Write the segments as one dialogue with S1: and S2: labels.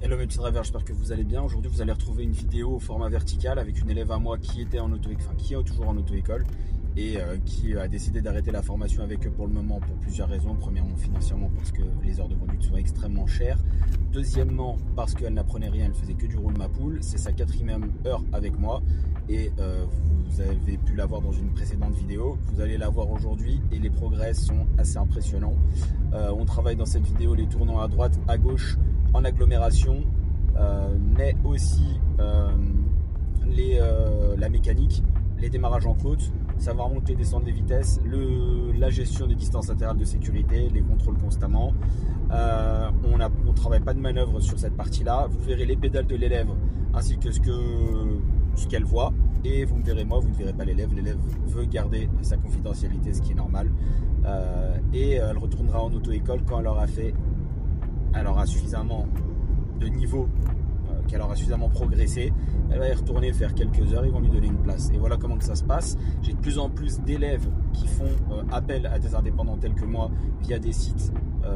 S1: Hello mes petits drivers, j'espère que vous allez bien. Aujourd'hui vous allez retrouver une vidéo au format vertical avec une élève à moi qui était en auto-école, enfin qui est toujours en auto-école et qui a décidé d'arrêter la formation avec eux pour le moment pour plusieurs raisons. Premièrement financièrement parce que les heures de conduite sont extrêmement chères. Deuxièmement parce qu'elle n'apprenait rien, elle faisait que du roule ma poule. C'est sa 4e heure avec moi et vous avez pu la voir dans une précédente vidéo. Vous allez la voir aujourd'hui et les progrès sont assez impressionnants. On travaille dans cette vidéo les tournants à droite, à gauche, en agglomération, mais aussi la mécanique, les démarrages en côte, savoir monter et descendre les vitesses, la gestion des distances latérales de sécurité, les contrôles constamment. On ne travaille pas de manœuvre sur cette partie-là. Vous verrez les pédales de l'élève ainsi que ce qu'elle voit. Et vous me verrez moi, vous ne verrez pas l'élève. L'élève veut garder sa confidentialité, ce qui est normal. Et elle retournera en auto-école quand elle aura suffisamment de niveau, qu'elle aura suffisamment progressé. Elle va y retourner faire quelques heures, ils vont lui donner une place. Et voilà comment que ça se passe. J'ai de plus en plus d'élèves qui font appel à des indépendants tels que moi via des sites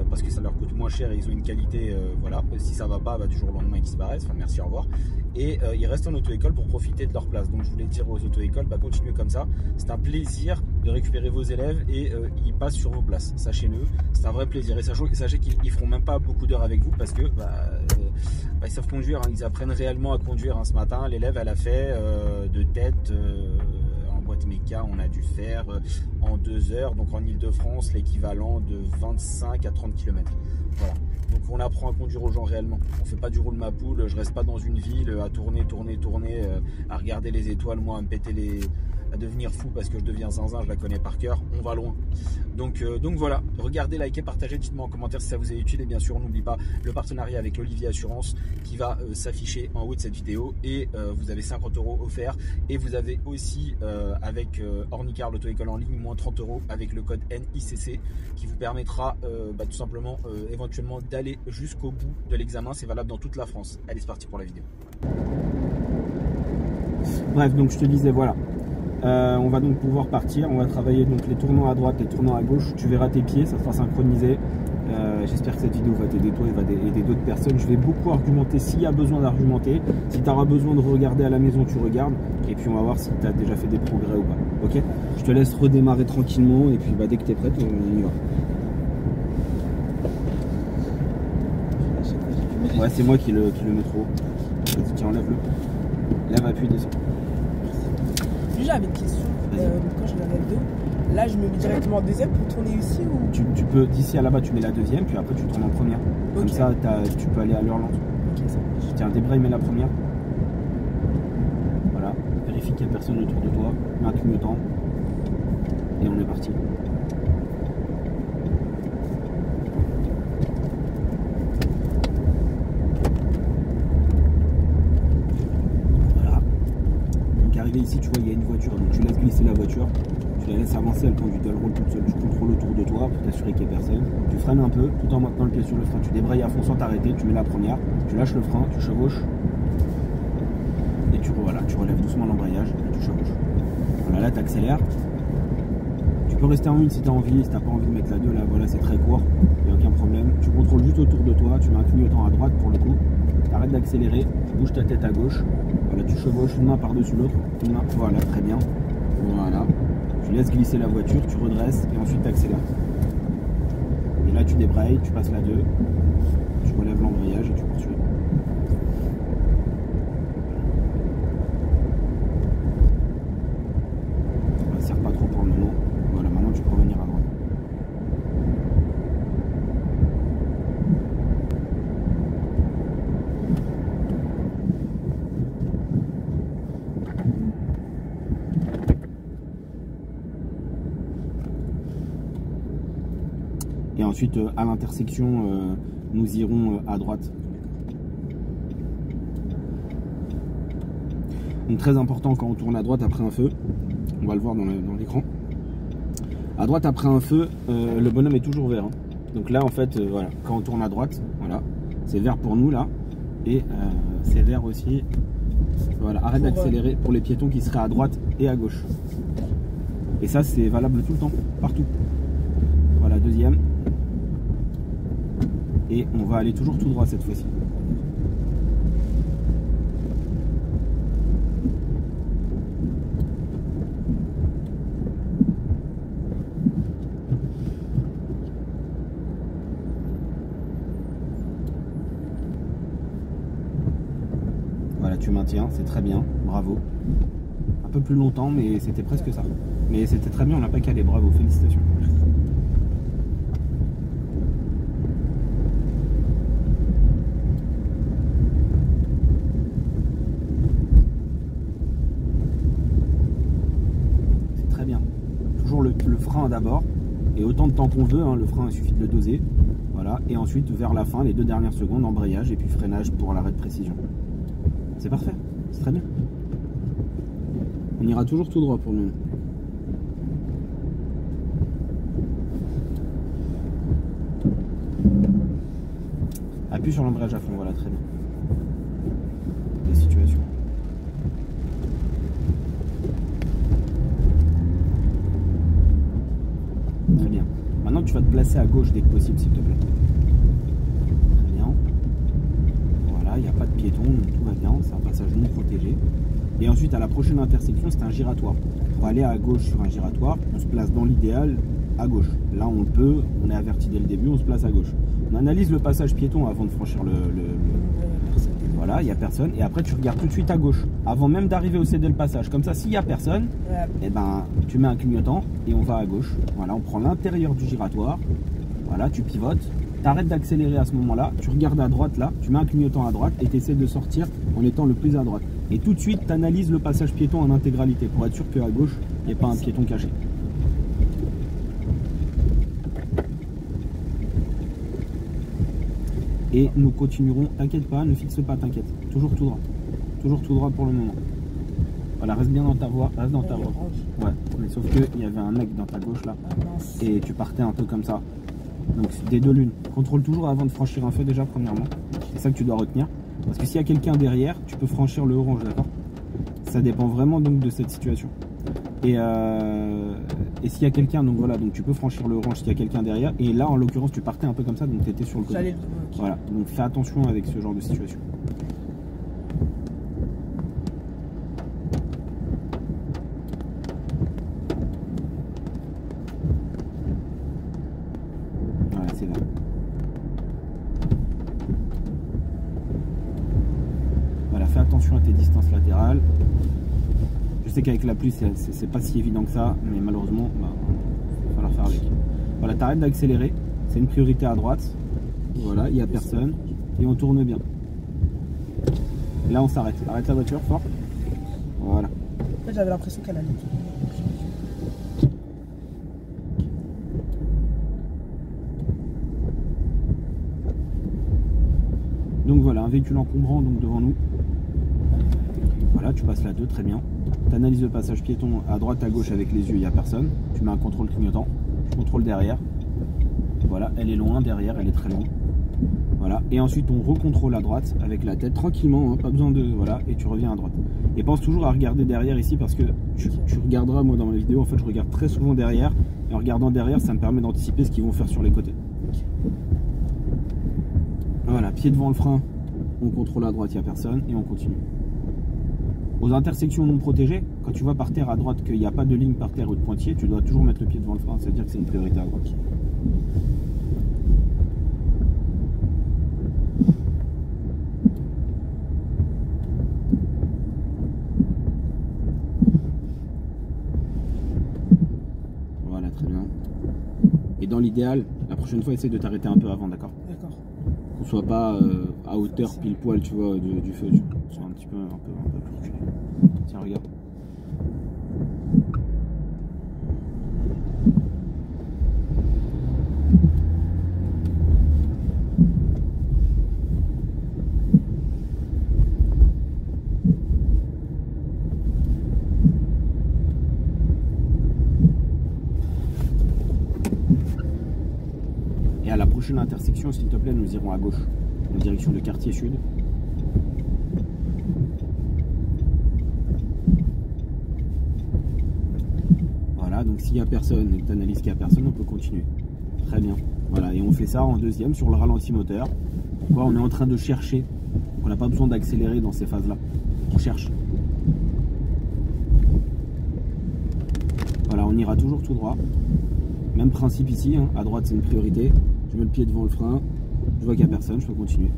S1: parce que ça leur coûte moins cher et ils ont une qualité, voilà. Si ça va pas, du jour au lendemain ils disparaissent. Enfin merci, au revoir. Et ils restent en auto-école pour profiter de leur place. Donc je voulais dire aux auto-écoles, continuez comme ça. C'est un plaisir de récupérer vos élèves et ils passent sur vos places. Sachez-le, c'est un vrai plaisir. Et sachez qu'ils feront même pas beaucoup d'heures avec vous parce que ils savent conduire, ils apprennent réellement à conduire. Ce matin, l'élève, elle a fait de tête en boîte méca, on a dû faire en 2 heures, donc en Ile-de-France, l'équivalent de 25 à 30 km. Voilà. Donc on apprend à conduire aux gens réellement. On fait pas du roule ma poule, je reste pas dans une ville à tourner, à regarder les étoiles, moi à me péter à devenir fou parce que je deviens zinzin, je la connais par cœur, on va loin. Donc voilà, regardez, likez, partagez, dites-moi en commentaire si ça vous est utile et bien sûr n'oubliez pas le partenariat avec l'Olivier Assurance qui va s'afficher en haut de cette vidéo et vous avez 50 € offerts et vous avez aussi avec Ornicar l'auto-école en ligne moins 30 € avec le code NICC qui vous permettra tout simplement éventuellement d'aller jusqu'au bout de l'examen. C'est valable dans toute la France. Allez, c'est parti pour la vidéo. Bref, donc je te disais voilà. On va donc pouvoir partir, on va travailler donc les tournants à droite, les tournants à gauche, tu verras tes pieds, ça sera synchronisé. J'espère que cette vidéo va t'aider toi et va aider d'autres personnes. Je vais beaucoup argumenter s'il y a besoin d'argumenter. Si tu auras besoin de regarder à la maison, tu regardes. Et puis on va voir si tu as déjà fait des progrès ou pas. Ok? Je te laisse redémarrer tranquillement et puis dès que tu es prête, on y va. Ouais, c'est moi qui le mets trop haut. Vas-y, tiens, enlève-le. Lève, appuie, descends.
S2: J'avais une question. Quand je l'avais deux, là je me mets directement en deuxième pour tourner ici ou
S1: tu peux d'ici à là-bas tu mets la deuxième puis après tu tournes en première. Comme ça tu peux aller à l'heure lente.
S2: Ok, ça marche.
S1: Tiens, débraye, mets la première. Voilà. Vérifie qu'il n'y a personne autour de toi. Mets un clignotant. Et on est parti. Ici tu vois il y a une voiture, donc tu laisses glisser la voiture, tu la laisses avancer, elle conduit, elle roule toute seule, tu contrôles autour de toi pour t'assurer qu'il n'y ait personne, tu freines un peu tout en maintenant le pied sur le frein, tu débrayes à fond sans t'arrêter, tu mets la première, tu lâches le frein, tu chevauches et tu relèves doucement l'embrayage et tu chevauches. Voilà, là tu accélères, tu peux rester en une si tu as envie, si tu n'as pas envie de mettre la 2, là voilà c'est très court, il n'y a aucun problème, tu contrôles juste autour de toi, tu mets un clignotant à droite pour le coup, tu arrêtes d'accélérer, tu bouges ta tête à gauche. Voilà, tu chevauches une main par-dessus l'autre, une main, voilà, très bien. Voilà, tu laisses glisser la voiture, tu redresses et ensuite tu accélères. Et là tu débrayes, tu passes la 2, tu relèves l'embrayage et tu poursuis. Ça ne sert pas trop pour le moment. Voilà, maintenant tu peux revenir à droite. Et ensuite à l'intersection nous irons à droite. Donc très important quand on tourne à droite après un feu, on va le voir dans l'écran. À droite après un feu, le bonhomme est toujours vert. Donc là en fait voilà, quand on tourne à droite, voilà, c'est vert pour nous là. Et c'est vert aussi. Voilà, arrête d'accélérer pour les piétons qui seraient à droite et à gauche. Et ça c'est valable tout le temps, partout. Voilà, deuxième. Et on va aller toujours tout droit cette fois-ci. Voilà, tu maintiens, c'est très bien, bravo. Un peu plus longtemps, mais c'était presque ça. Mais c'était très bien, on l'a pas calé, bravo, félicitations. C'est très bien. Toujours le frein d'abord, et autant de temps qu'on veut, hein, le frein il suffit de le doser. Voilà, et ensuite vers la fin, les 2 dernières secondes, embrayage et puis freinage pour l'arrêt de précision. C'est parfait, c'est très bien. On ira toujours tout droit pour le moment. Appuie sur l'embrayage à fond, voilà, très bien. La situation. Très bien. Maintenant tu vas te placer à gauche dès que possible, s'il te plaît. Très bien. Voilà, il n'y a pas de piéton, donc tout va bien, c'est un passage non protégé. Et ensuite, à la prochaine intersection, c'est un giratoire. Pour aller à gauche sur un giratoire, on se place dans l'idéal à gauche. Là, on peut, on est averti dès le début, on se place à gauche. On analyse le passage piéton avant de franchir Voilà, il n'y a personne. Et après, tu regardes tout de suite à gauche, avant même d'arriver au céder le passage. Comme ça, s'il n'y a personne, eh ben, tu mets un clignotant et on va à gauche. Voilà, on prend l'intérieur du giratoire. Voilà, tu pivotes. Tu arrêtes d'accélérer à ce moment-là. Tu regardes à droite, là. Tu mets un clignotant à droite et tu essaies de sortir en étant le plus à droite. Et tout de suite, tu analyses le passage piéton en intégralité pour être sûr qu'à gauche, il n'y ait pas un piéton caché. Et nous continuerons, t'inquiète pas, ne fixe pas, t'inquiète. Toujours tout droit. Toujours tout droit pour le moment. Voilà, reste bien dans ta voie, reste dans ta voie. Ouais, mais sauf qu'il y avait un mec dans ta gauche là. Et tu partais un peu comme ça. Donc des deux l'une. Contrôle toujours avant de franchir un feu déjà, premièrement. C'est ça que tu dois retenir. Parce que s'il y a quelqu'un derrière, tu peux franchir le orange, d'accord? Ça dépend vraiment donc de cette situation. Et s'il y a quelqu'un, donc voilà, donc tu peux franchir le orange s'il y a quelqu'un derrière. Et là, en l'occurrence, tu partais un peu comme ça, donc tu étais sur le côté. Voilà, donc fais attention avec ce genre de situation. Voilà, c'est là. Voilà, fais attention à tes distances latérales. Je sais qu'avec la pluie, c'est pas si évident que ça, mais malheureusement, bah, il va falloir faire avec. Voilà, t'arrêtes d'accélérer, c'est une priorité à droite. Voilà, il n'y a personne et on tourne bien. Et là, on s'arrête. Arrête la voiture, fort. Voilà.
S2: En fait, j'avais l'impression qu'elle allait.
S1: Donc voilà, un véhicule encombrant donc devant nous. Voilà, tu passes la 2, très bien. Tu analyses le passage piéton à droite, à gauche avec les yeux, il n'y a personne. Tu mets un contrôle clignotant, tu contrôles derrière. Voilà, elle est loin derrière, elle est très loin. Voilà, et ensuite on recontrôle à droite avec la tête tranquillement, hein, pas besoin de. Voilà, et tu reviens à droite. Et pense toujours à regarder derrière ici parce que tu regarderas, moi dans ma vidéo, en fait je regarde très souvent derrière. Et en regardant derrière, ça me permet d'anticiper ce qu'ils vont faire sur les côtés. Voilà, pied devant le frein, on contrôle à droite, il n'y a personne et on continue. Aux intersections non protégées, quand tu vois par terre à droite qu'il n'y a pas de ligne par terre ou de pointillé, tu dois toujours mettre le pied devant le frein, c'est-à-dire que c'est une priorité à droite. Voilà, très bien. Et dans l'idéal, la prochaine fois, essaie de t'arrêter un peu avant, d'accord?
S2: D'accord.
S1: Qu'on soit pas à hauteur pile poil, tu vois, du feu. Tu sois un petit peu plus reculé. Tiens, regarde. Et à la prochaine intersection, s'il te plaît, nous irons à gauche, en direction de Quartier Sud. Voilà, donc s'il n'y a personne et que tu analyses qu'il n'y a personne, on peut continuer. Très bien. Voilà, et on fait ça en deuxième sur le ralenti moteur. Pourquoi? On est en train de chercher. Donc on n'a pas besoin d'accélérer dans ces phases-là. On cherche. Voilà, on ira toujours tout droit. Même principe ici, hein. À droite c'est une priorité. Je mets le pied devant le frein. Je vois qu'il n'y a personne, je peux continuer.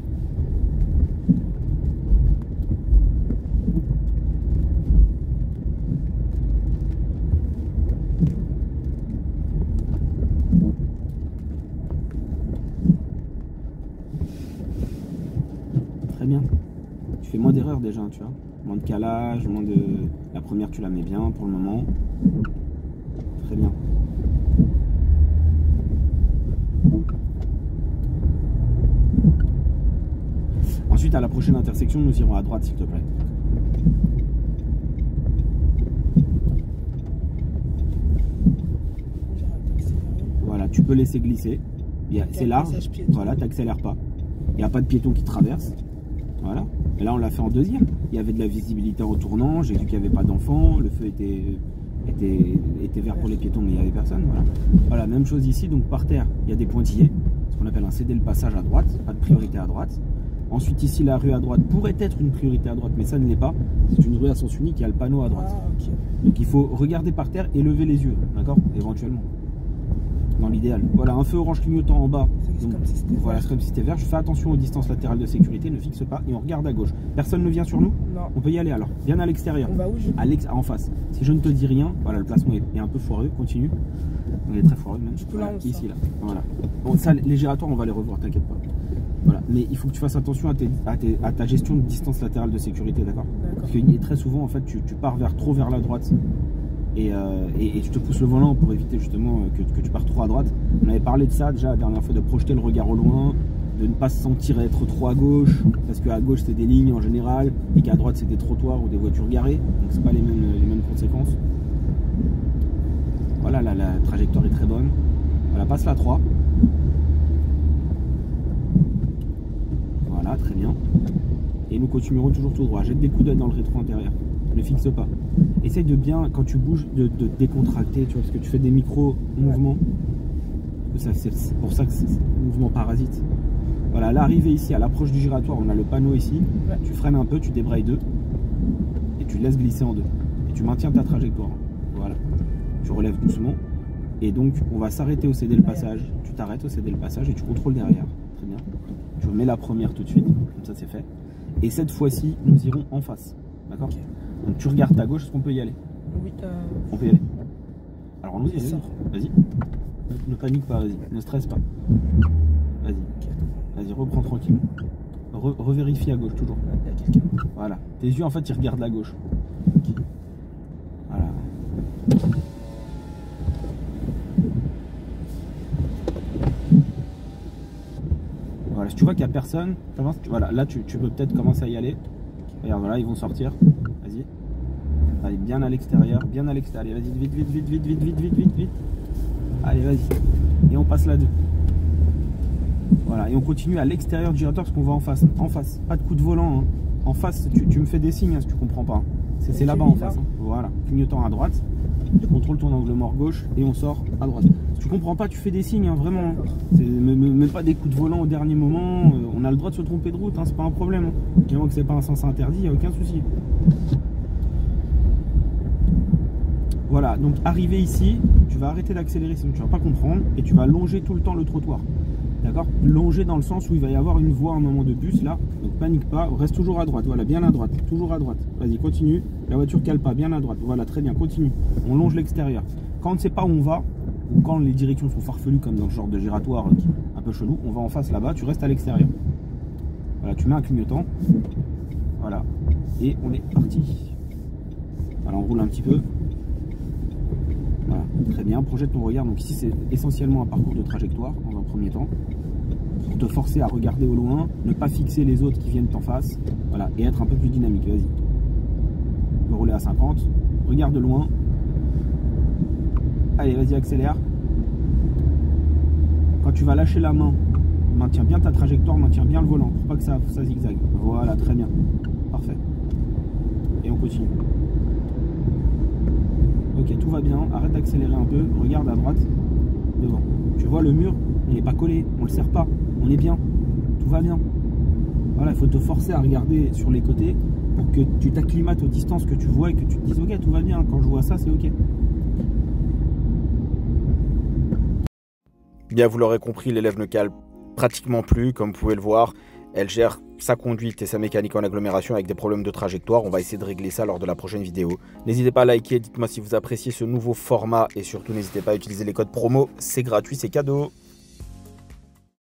S1: très bien. Tu fais moins d'erreurs déjà, tu vois. Moins de calage, moins de... La première, tu la mets bien pour le moment. Très bien. Ensuite, à la prochaine intersection, nous irons à droite, s'il te plaît. Voilà, tu peux laisser glisser. C'est large. Voilà, tu n'accélères pas. Il n'y a pas de piéton qui traverse. Voilà. Et là, on l'a fait en deuxième. Il y avait de la visibilité en tournant. J'ai vu qu'il n'y avait pas d'enfants. Le feu était vert pour les piétons, mais il n'y avait personne. Voilà. Voilà, même chose ici. Donc, par terre, il y a des pointillés. Ce qu'on appelle un céder le passage à droite. Pas de priorité à droite. Ensuite, ici, la rue à droite pourrait être une priorité à droite, mais ça ne l'est pas. C'est une rue à sens unique. Il y a le panneau à droite.
S2: Ah, okay.
S1: Donc, il faut regarder par terre et lever les yeux. D'accord? Éventuellement. Dans l'idéal. Voilà, un feu orange clignotant en bas. Donc, voilà, c'est comme si c'était vert. Je fais attention aux distances latérales de sécurité, ne fixe pas et on regarde à gauche. Personne ne vient sur nous?
S2: Non.
S1: On peut y aller alors. Bien à l'extérieur.
S2: On va où?
S1: En face. Si je ne te dis rien, voilà, le placement est un peu foireux. Continue. Il est très foireux même. Voilà, ici, là. Voilà. Bon, ça, les giratoires, on va les revoir, t'inquiète pas. Voilà. Mais il faut que tu fasses attention à ta gestion de distance latérale de sécurité, d'accord? Parce que très souvent, en fait, tu pars trop vers la droite. Et tu te pousses le volant pour éviter justement que tu pars trop à droite. On avait parlé de ça déjà la dernière fois, de projeter le regard au loin, de ne pas se sentir être trop à gauche, parce qu'à gauche c'est des lignes en général, et qu'à droite c'est des trottoirs ou des voitures garées, donc c'est pas les mêmes conséquences. Voilà, là, la trajectoire est très bonne. Voilà, passe la 3. Voilà, très bien. Et nous continuerons toujours tout droit. Jette des coups d'œil dans le rétro intérieur. Ne fixe pas. Essaye de bien, quand tu bouges, de décontracter, tu vois, parce que tu fais des micro-mouvements. C'est pour ça que c'est un mouvement parasite. Voilà, l'arrivée ici, à l'approche du giratoire, on a le panneau ici. Ouais. Tu freines un peu, tu débrayes 2. Et tu laisses glisser en 2. Et tu maintiens ta trajectoire. Voilà. Tu relèves doucement. Et donc, on va s'arrêter au céder le passage. Tu t'arrêtes au céder le passage et tu contrôles derrière. Très bien. Tu remets la première tout de suite. Comme ça, c'est fait. Et cette fois-ci, nous irons en face. D'accord? Okay. Donc tu regardes ta gauche, est-ce qu'on peut y aller? Oui, on peut y aller. Alors on y aller. Vas-y. Ne panique pas, vas-y. Ne stresse pas. Vas-y. Vas-y, reprends tranquillement. Revérifie à gauche, toujours. Voilà. Tes yeux, en fait, ils regardent la gauche. Voilà. Voilà, si tu vois qu'il n'y a personne, voilà, là tu peux peut-être commencer à y aller. Regarde, voilà, ils vont sortir. Vas-y. Allez, bien à l'extérieur, bien à l'extérieur. Vas-y, vite. Allez, vas-y. Et on passe là 2. Voilà, et on continue à l'extérieur du giratoire parce qu'on va en face. En face, pas de coup de volant. Hein. En face, tu me fais des signes hein, si tu comprends pas. C'est là-bas en face. Hein. Voilà, clignotant à droite. Tu contrôles ton angle mort gauche et on sort à droite. Si tu comprends pas, tu fais des signes, hein, vraiment. Même pas des coups de volant au dernier moment. On a le droit de se tromper de route, hein, c'est pas un problème. Hein. Du moment que c'est pas un sens interdit, il n'y a aucun souci. Voilà, donc arrivé ici, tu vas arrêter d'accélérer sinon tu vas pas comprendre et tu vas longer tout le temps le trottoir. D'accord? Longer dans le sens où il va y avoir une voie à un moment de bus là. Donc panique pas, reste toujours à droite. Voilà, bien à droite, toujours à droite. Vas-y, continue. La voiture cale pas, bien à droite. Voilà, très bien, continue. On longe l'extérieur. Quand on ne sait pas où on va, ou quand les directions sont farfelues comme dans le genre de giratoire un peu chelou, on va en face là-bas, tu restes à l'extérieur. Voilà, tu mets un clignotant. Voilà. Et on est parti. Voilà, on roule un petit peu. Voilà, très bien, projette ton regard. Donc ici c'est essentiellement un parcours de trajectoire dans un premier temps. Pour te forcer à regarder au loin, ne pas fixer les autres qui viennent en face. Voilà, et être un peu plus dynamique, vas-y. Tu peux rouler à 50, regarde de loin. Allez, vas-y, accélère. Quand tu vas lâcher la main, maintiens bien ta trajectoire, maintiens bien le volant pour pas que ça zigzague. Voilà, très bien. Parfait. Et on continue. Ok, tout va bien. Arrête d'accélérer un peu. Regarde à droite, devant. Tu vois, le mur, il n'est pas collé. On le serre pas. On est bien. Tout va bien. Voilà, il faut te forcer à regarder sur les côtés pour que tu t'acclimates aux distances que tu vois et que tu te dises ok, tout va bien. Quand je vois ça, c'est ok.
S3: Bien, vous l'aurez compris, l'élève ne cale pratiquement plus, comme vous pouvez le voir. Elle gère sa conduite et sa mécanique en agglomération avec des problèmes de trajectoire. On va essayer de régler ça lors de la prochaine vidéo. N'hésitez pas à liker, dites-moi si vous appréciez ce nouveau format et surtout n'hésitez pas à utiliser les codes promo, c'est gratuit, c'est cadeau.